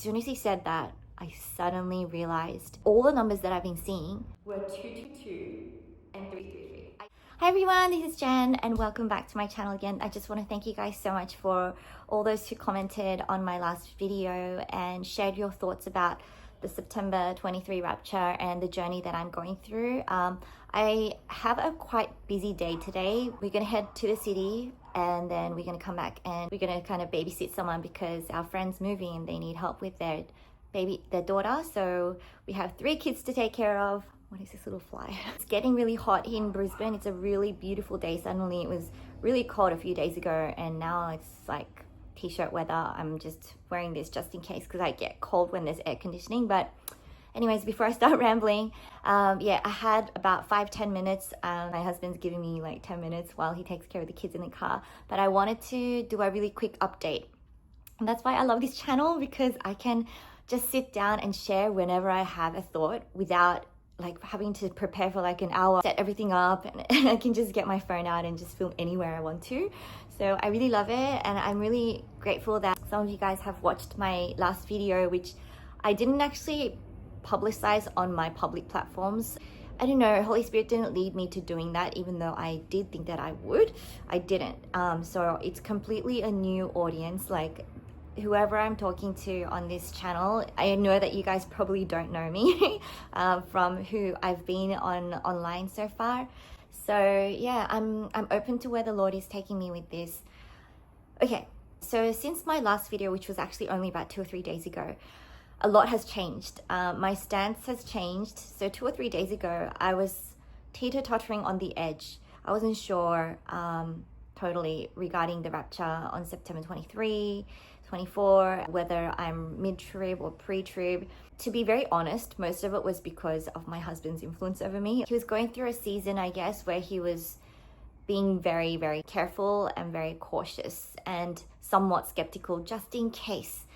As soon as he said that, I suddenly realized all the numbers that I've been seeing were 222 and 333. Hi everyone, this is Jen and welcome back to my channel again. I just want to thank you guys so much for all those who commented on my last video and shared your thoughts about the September 23 Rapture and the journey that I'm going through. I have a quite busy day today. We're going to head to the city and then we're going to come back and we're going to kind of babysit someone because our friend's moving and they need help with their daughter. So we have 3 kids to take care of. What is this little fly? It's getting really hot here in Brisbane. It's a really beautiful day. Suddenly it was really cold a few days ago and now it's like t-shirt weather. I'm just wearing this just in case because I get cold when there's air conditioning. But anyways, before I start rambling, I had about 5-10 minutes. My husband's giving me like 10 minutes while he takes care of the kids in the car. But I wanted to do a really quick update. And that's why I love this channel, because I can just sit down and share whenever I have a thought without like having to prepare for like an hour, set everything up, and I can just get my phone out and just film anywhere I want to. So I really love it, and I'm really grateful that some of you guys have watched my last video, which I didn't actually publicize on my public platforms. I don't know, Holy Spirit didn't lead me to doing that, even though I did think that I would. I didn't. So it's completely a new audience. Like whoever I'm talking to on this channel, I know that you guys probably don't know me from who I've been online so far. So yeah, I'm open to where the Lord is taking me with this. Okay, so since my last video, which was actually only about 2 or 3 days ago, a lot has changed. My stance has changed. So 2 or 3 days ago, I was teeter-tottering on the edge. I wasn't sure totally regarding the rapture on September 23, 24, whether I'm mid-trib or pre-trib. To be very honest, most of it was because of my husband's influence over me. He was going through a season, I guess, where he was being very, very careful and very cautious and somewhat skeptical, just in case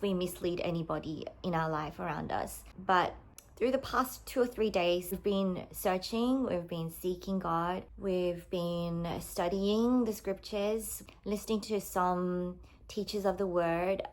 we mislead anybody in our life around us. But through the past 2 or 3 days, we've been searching, we've been seeking God, we've been studying the scriptures, listening to some teachers of the word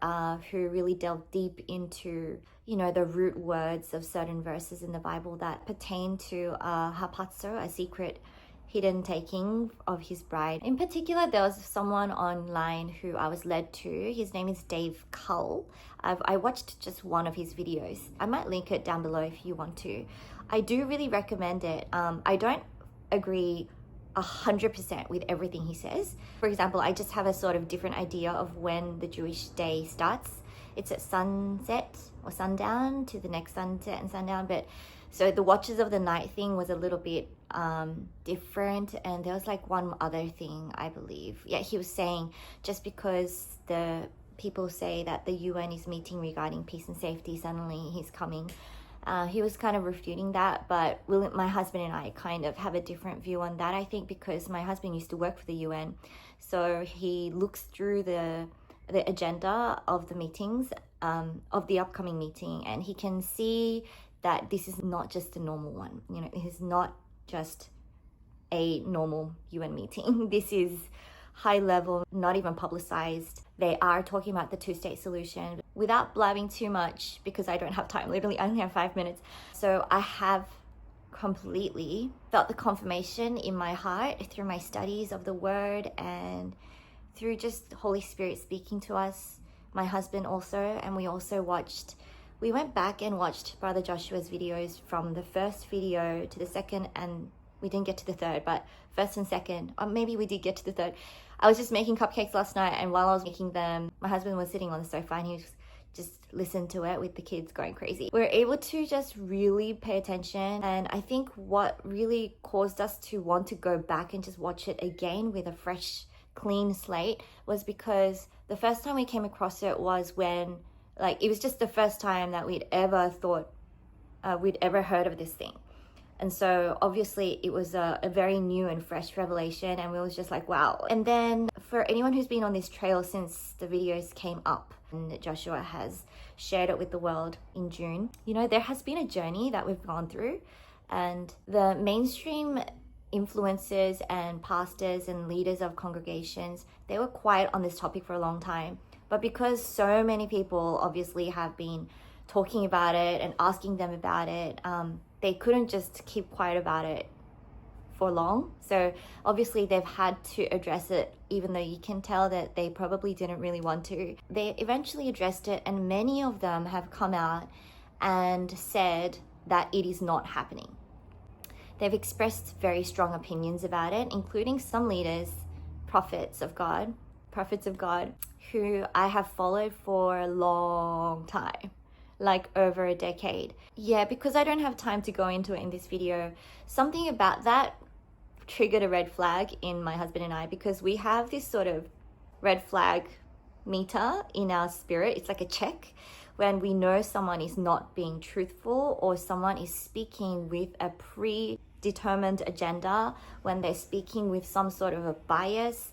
who really delve deep into, you know, the root words of certain verses in the Bible that pertain to harpazo, a secret hidden taking of his bride. In particular, there was someone online who I was led to. His name is Dave Cull. I watched just one of his videos. I might link it down below if you want to. I do really recommend it. I don't agree 100% with everything he says. For example, I just have a sort of different idea of when the Jewish day starts. It's at sunset or sundown to the next sunset and sundown. But so the watches of the night thing was a little bit different, and there was like one other thing, I believe. Yeah, he was saying just because the people say that the UN is meeting regarding peace and safety, suddenly he's coming. He was kind of refuting that, but my husband and I kind of have a different view on that, I think, because my husband used to work for the UN. So he looks through the agenda of the meetings, of the upcoming meeting, and he can see that this is not just a normal one. You know, it is not just a normal UN meeting. This is high level, not even publicized. They are talking about the 2-state solution. Without blabbing too much, because I don't have time, literally I only have 5 minutes. So I have completely felt the confirmation in my heart through my studies of the word and through just Holy Spirit speaking to us, my husband also. And we went back and watched Brother Joshua's videos from the first video to the second, and we didn't get to the third, but first and second, or maybe we did get to the third. I was just making cupcakes last night, and while I was making them, my husband was sitting on the sofa and he was just listened to it with the kids going crazy. We're able to just really pay attention, and I think what really caused us to want to go back and just watch it again with a fresh, clean slate was because the first time we came across it was when, like, it was just the first time that we'd ever heard of this thing. And so obviously it was a very new and fresh revelation, and we was just like, wow. And then for anyone who's been on this trail since the videos came up and Joshua has shared it with the world in June, you know, there has been a journey that we've gone through, and the mainstream influencers and pastors and leaders of congregations, they were quiet on this topic for a long time. But because so many people obviously have been talking about it and asking them about it, they couldn't just keep quiet about it for long. So obviously they've had to address it, even though you can tell that they probably didn't really want to. They eventually addressed it, and many of them have come out and said that it is not happening. They've expressed very strong opinions about it, including some leaders, prophets of God, who I have followed for a long time, like over a decade. Yeah, because I don't have time to go into it in this video, something about that triggered a red flag in my husband and I, because we have this sort of red flag meter in our spirit. It's like a check when we know someone is not being truthful, or someone is speaking with a predetermined agenda, when they're speaking with some sort of a bias.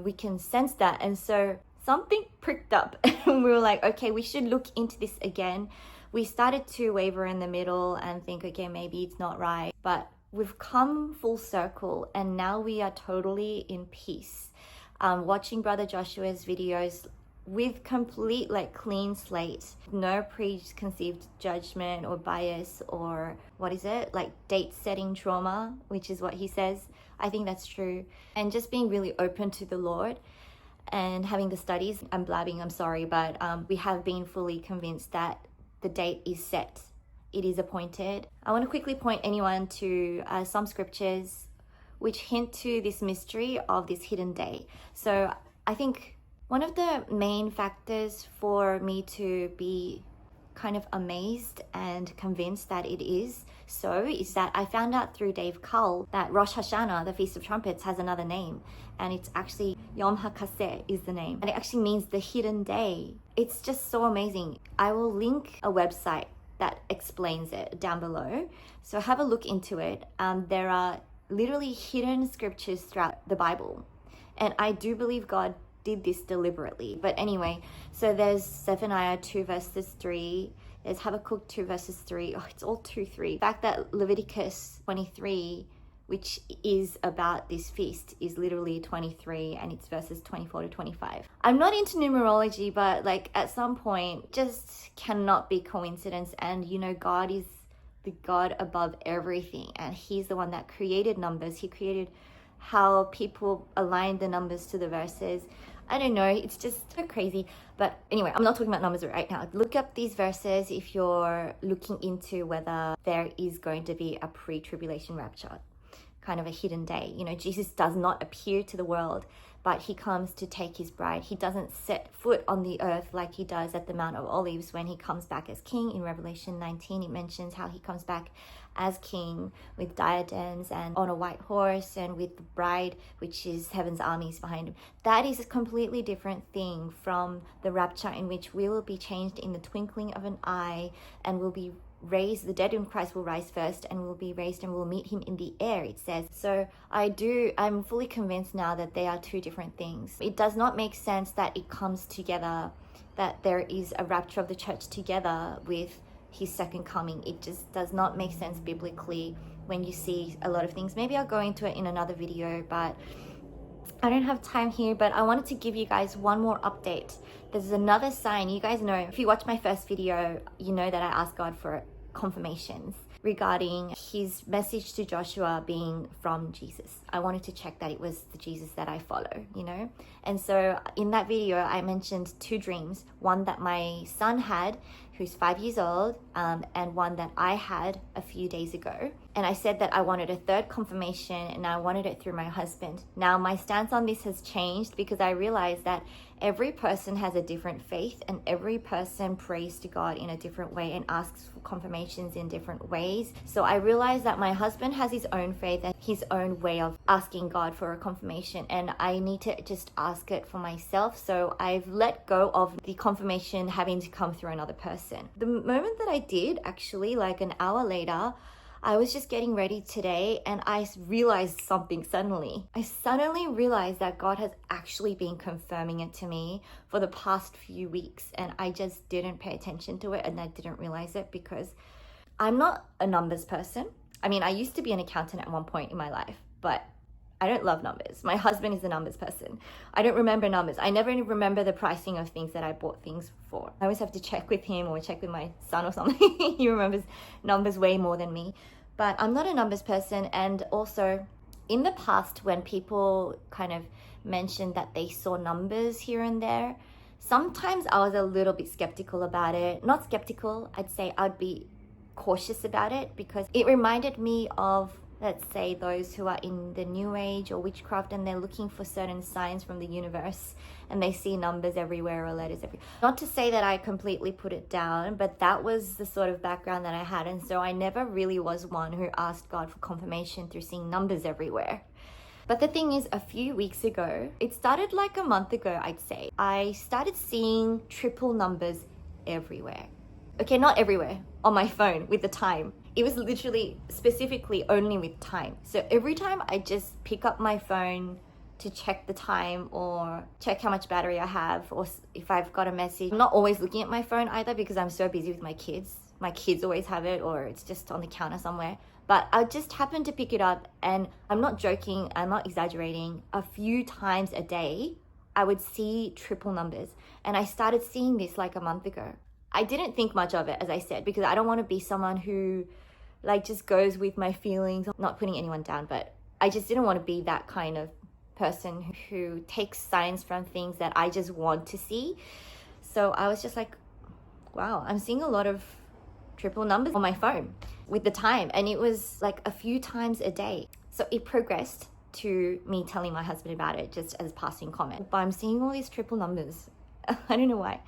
We can sense that. And so something pricked up and we were like, okay, we should look into this again. We started to waver in the middle and think, okay, maybe it's not right. But we've come full circle, and now we are totally in peace. Watching Brother Joshua's videos with complete clean slate, no preconceived judgment or bias, or date setting trauma, which is what he says. I think that's true. And just being really open to the Lord and having the studies. I'm blabbing, I'm sorry, but we have been fully convinced that the date is set. It is appointed. I want to quickly point anyone to some scriptures which hint to this mystery of this hidden day. So I think one of the main factors for me to be kind of amazed and convinced that it is so is that I found out through Dave Cull that Rosh Hashanah, the Feast of Trumpets, has another name, and it's actually Yom Hakeseh is the name, and it actually means the hidden day. It's just so amazing. I will link a website that explains it down below, so have a look into it. There are literally hidden scriptures throughout the Bible, and I do believe God did this deliberately. But anyway, so there's Zephaniah 2 verses 3, there's Habakkuk 2 verses 3, it's all 2-3. The fact that Leviticus 23, which is about this feast, is literally 23, and it's verses 24 to 25. I'm not into numerology, but at some point, just cannot be coincidence. And God is the God above everything, and he's the one that created numbers. He created how people align the numbers to the verses. I don't know, it's just so crazy. But anyway, I'm not talking about numbers right now. Look up these verses if you're looking into whether there is going to be a pre-tribulation rapture, kind of a hidden day. Jesus does not appear to the world, but he comes to take his bride. He doesn't set foot on the earth like he does at the Mount of Olives when he comes back as king. In Revelation 19, it mentions how he comes back as king with diadems and on a white horse, and with the bride, which is heaven's armies behind him. That is a completely different thing from the rapture, in which we will be changed in the twinkling of an eye, and will be raised. The dead in Christ will rise first, and will be raised, and will meet him in the air, it says. So I'm fully convinced now that they are two different things. It does not make sense that it comes together, that there is a rapture of the church together with his second coming. It just does not make sense biblically when you see a lot of things. Maybe I'll go into it in another video, but I don't have time here. But I wanted to give you guys one more update. There's another sign. You guys know, if you watch my first video, you know that I asked God for confirmations regarding his message to Joshua being from Jesus. I wanted to check that it was the Jesus that I follow, And so in that video, I mentioned two dreams. One that my son had, who's 5 years old, and one that I had a few days ago. And I said that I wanted a third confirmation, and I wanted it through my husband. Now, my stance on this has changed, because I realized that every person has a different faith, and every person prays to God in a different way and asks for confirmations in different ways. So I realized that my husband has his own faith and his own way of asking God for a confirmation, and I need to just ask it for myself. So I've let go of the confirmation having to come through another person. The moment that I did, actually, an hour later, I was just getting ready today, and I realized something suddenly. I suddenly realized that God has actually been confirming it to me for the past few weeks, and I just didn't pay attention to it, and I didn't realize it because I'm not a numbers person. I mean, I used to be an accountant at one point in my life, but I don't love numbers. My husband is a numbers person. I don't remember numbers. I never remember the pricing of things that I bought things for. I always have to check with him or check with my son or something. He remembers numbers way more than me. But I'm not a numbers person. And also, in the past, when people kind of mentioned that they saw numbers here and there, sometimes I was a little bit skeptical about it. Not skeptical, I'd say I'd be cautious about it because it reminded me of, let's say, those who are in the New Age or witchcraft and they're looking for certain signs from the universe and they see numbers everywhere or letters everywhere. Not to say that I completely put it down, but that was the sort of background that I had. And so I never really was one who asked God for confirmation through seeing numbers everywhere. But the thing is, a few weeks ago, it started like a month ago, I'd say, I started seeing triple numbers everywhere. Okay, not everywhere, on my phone with the time. It was literally specifically only with time. So every time I just pick up my phone to check the time or check how much battery I have or if I've got a message. I'm not always looking at my phone either because I'm so busy with my kids. My kids always have it or it's just on the counter somewhere. But I just happened to pick it up and I'm not joking, I'm not exaggerating. A few times a day, I would see triple numbers. And I started seeing this like a month ago. I didn't think much of it, as I said, because I don't want to be someone who like just goes with my feelings. Not putting anyone down, but I just didn't want to be that kind of person who takes signs from things that I just want to see. So I was just like, wow, I'm seeing a lot of triple numbers on my phone with the time, and it was like a few times a day. So it progressed to me telling my husband about it just as passing comment. But I'm seeing all these triple numbers. I don't know why.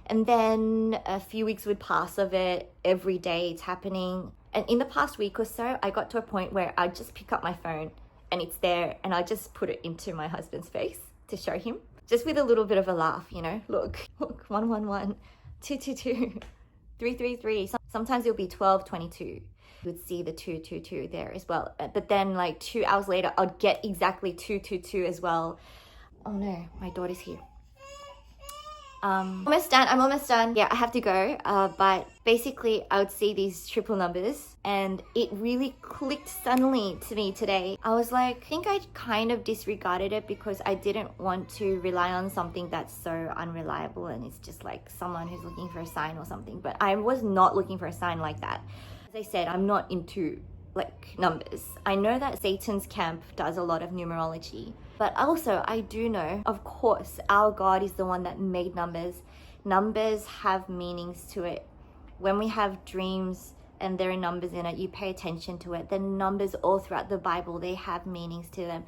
And then a few weeks would pass of it. Every day it's happening. And in the past week or so, I got to a point where I'd just pick up my phone and it's there and I just put it into my husband's face to show him, just with a little bit of a laugh, you know, look, 111, 222, 333. Sometimes it'll be 1222. You would see the 222 there as well. But then like 2 hours later, I'd get exactly 222 as well. Oh no, my daughter's here. I'm almost done. Yeah, I have to go. But basically, I would see these triple numbers and it really clicked suddenly to me today. I was like, I think I kind of disregarded it because I didn't want to rely on something that's so unreliable and it's just like someone who's looking for a sign or something. But I was not looking for a sign like that. As I said, I'm not into like numbers. I know that Satan's camp does a lot of numerology, but also I do know, of course, our God is the one that made numbers. Numbers have meanings to it. When we have dreams and there are numbers in it, you pay attention to it. The numbers all throughout the Bible, they have meanings to them.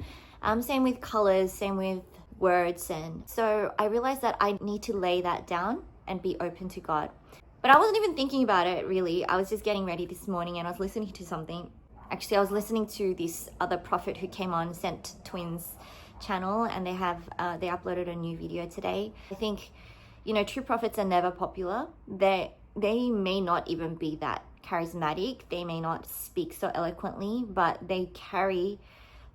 Same with colors, same with words. And so I realized that I need to lay that down and be open to God. But I wasn't even thinking about it really. I was just getting ready this morning and I was listening to something. Actually, I was listening to this other prophet who came on Sept Twins channel and they uploaded a new video today. I think, you know, true prophets are never popular. They may not even be that charismatic. They may not speak so eloquently, but they carry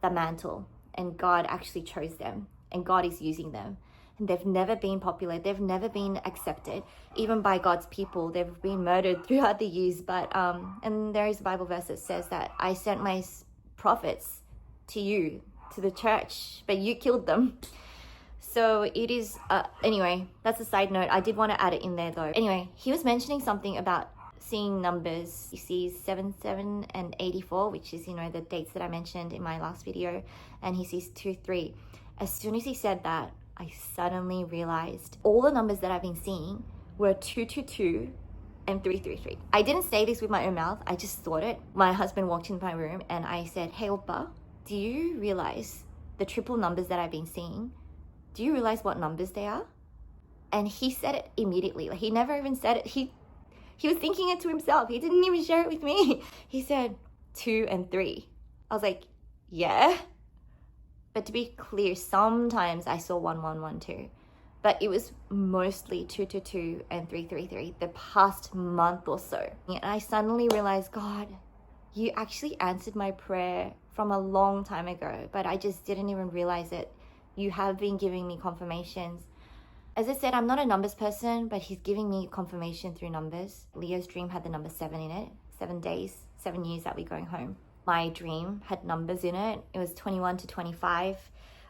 the mantle and God actually chose them and God is using them. And they've never been popular. They've never been accepted, even by God's people. They've been murdered throughout the years. But and there is a Bible verse that says that I sent my prophets to you, to the church, but you killed them. So it is, anyway, that's a side note. I did want to add it in there though. Anyway, he was mentioning something about seeing numbers. He sees 77 and 84, which is, you know, the dates that I mentioned in my last video. And he sees 23. As soon as he said that, I suddenly realized all the numbers that I've been seeing were 222 and 333. I didn't say this with my own mouth. I just thought it. My husband walked into my room and I said, hey, Oppa, do you realize the triple numbers that I've been seeing? Do you realize what numbers they are? And he said it immediately. Like he never even said it. He was thinking it to himself. He didn't even share it with me. He said 2 and 3. I was like, yeah. But to be clear, sometimes I saw 1112, but it was mostly 222 and 333 the past month or so. And I suddenly realized, God, you actually answered my prayer from a long time ago, but I just didn't even realize it. You have been giving me confirmations. As I said, I'm not a numbers person, but he's giving me confirmation through numbers. Leo's dream had the number 7 in it. 7 days, 7 years that we're going home. my dream had numbers in it. It was 21 to 25.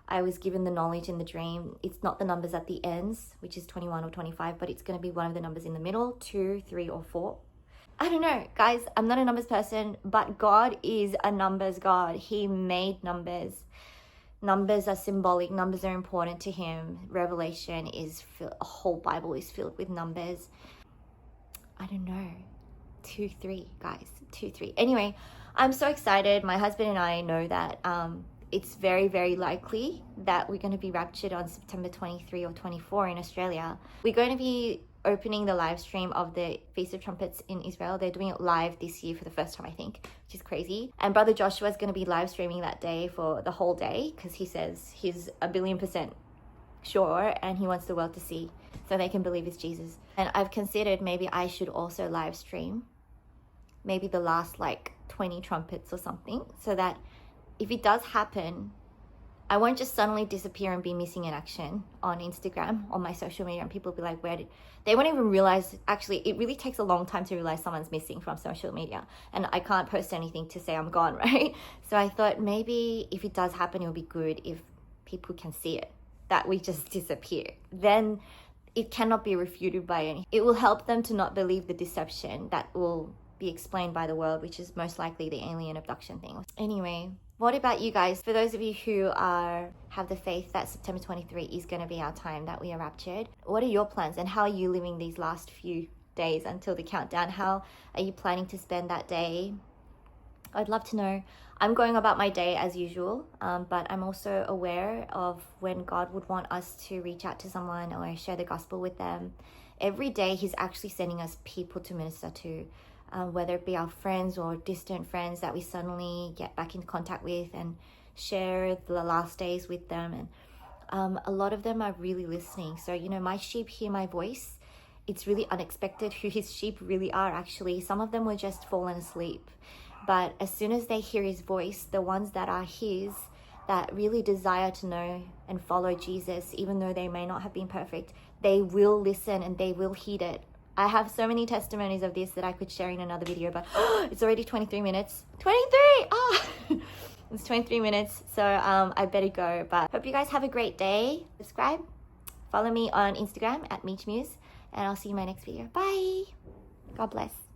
I was given the knowledge in the dream. It's not the numbers at the ends, which is 21 or 25, but it's going to be one of the numbers in the middle, 2, 3, or 4. I don't know, guys, I'm not a numbers person, but God is a numbers God. He made numbers. Numbers are symbolic. Numbers are important to him. Revelation is, a whole Bible is filled with numbers. I don't know. 2, 3, guys. 2, 3. Anyway, I'm so excited. My husband and I know that it's very, very likely that we're going to be raptured on September 23 or 24 in Australia. We're going to be opening the live stream of the Feast of Trumpets in Israel. They're doing it live this year for the first time, I think, which is crazy. And Brother Joshua is going to be live streaming that day for the whole day because he says he's 1,000,000,000% sure and he wants the world to see so they can believe it's Jesus. And I've considered maybe I should also live stream maybe the last like 20 trumpets or something, so that if it does happen, I won't just suddenly disappear and be missing in action on Instagram, on my social media, and people will be like, they won't even realize. Actually, it really takes a long time to realize someone's missing from social media, and I can't post anything to say I'm gone, right? So I thought maybe if it does happen, it would be good if people can see it, that we just disappear. Then it cannot be refuted by any. It will help them to not believe the deception that will be explained by the world, which is most likely the alien abduction thing. Anyway, what about you guys? For those of you who have the faith that September 23 is going to be our time that we are raptured, what are your plans and how are you living these last few days until the countdown? How are you planning to spend that day? I'd love to know. I'm going about my day as usual, but I'm also aware of when God would want us to reach out to someone or share the gospel with them. Every day he's actually sending us people to minister to. Whether it be our friends or distant friends that we suddenly get back in contact with and share the last days with them. And a lot of them are really listening. So, you know, my sheep hear my voice. It's really unexpected who his sheep really are, actually. Some of them were just fallen asleep. But as soon as they hear his voice, the ones that are his, that really desire to know and follow Jesus, even though they may not have been perfect, they will listen and they will heed it. I have so many testimonies of this that I could share in another video, but it's already 23 minutes. 23! It's 23 minutes, so I better go. But hope you guys have a great day. Subscribe. Follow me on Instagram at Meejmuse, and I'll see you in my next video. Bye! God bless.